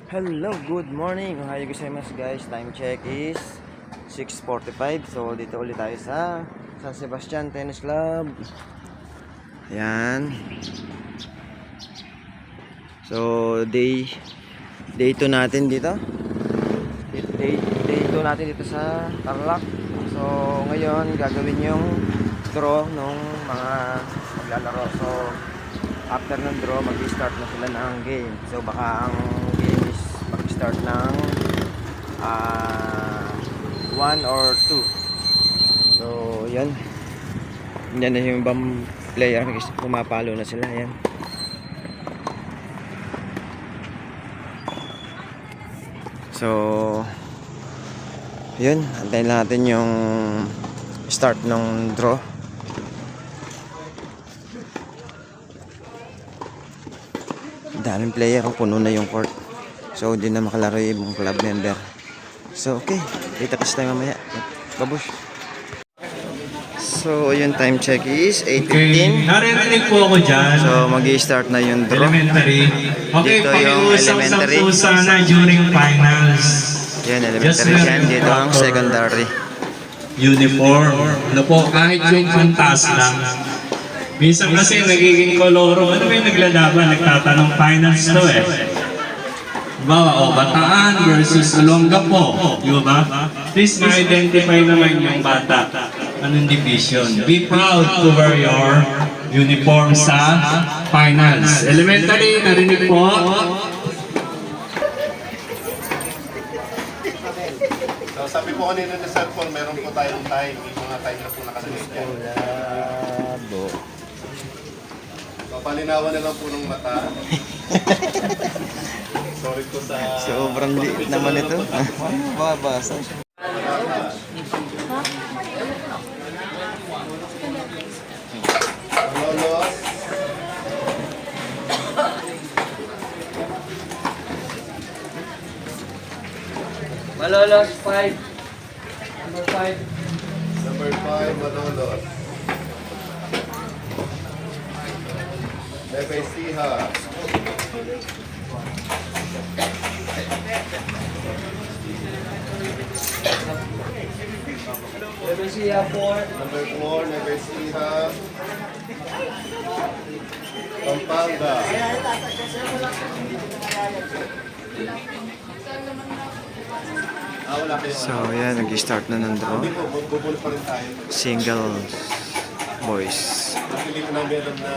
Hello, good morning. Ohayo gozaimasu guys. Time check is 6:45. So dito ulit tayo sa San Sebastian Tennis Club. Ayan. So day 2 natin dito. Day 2 natin dito sa Tarlac. So ngayon gagawin yung draw nung mga maglalaro. So after ng draw, mag-start na sila ng game. So baka ang game is mag-start ng 1 or 2. So yan. Yan na yung ibang player, pumapalo na sila. Yan. So yun, antayin natin yung start ng draw. Daming player, puno na yung court. So hindi na makalaro yung club member. So okay, kita-kits tayo mamaya. Babush. So yung time check is 8:15. Okay, narinig po ako dyan. So mag-i-start na yung draw. Elementary. Okay, Dito yung elementary. pakiusap sana during finals. Yan, elementary yan. Dito ang secondary. Uniform. Ano po, kahit yung pantas lang. Minsan kasi nagiging koloro. Ano ba yung naglalaban? Nagtatanong finals to eh. Bawa, Bataan versus Olongapo. Di ba? Please ma-identify naman yung bata. Anong division? Be proud to wear your uniform sa finals. Elementary, narinig po. So sabi po kanina na cellphone, meron po tayong time. May mga time na po nakasunod yan. Papalinawan na lang po ng mata. Sorry po sa... Sobrang liit naman ito. Babasa. Lolos. Malolos 5. Number 5. Number 5, Malolos. Bebe Siha. Lebesia 4. Number 4, Bebe Siha. Pampanga. Wala kayo. So yan, nag-start na ng draw. Hindi po, bubul pa rin tayo. Single boys. Pili ko na meron na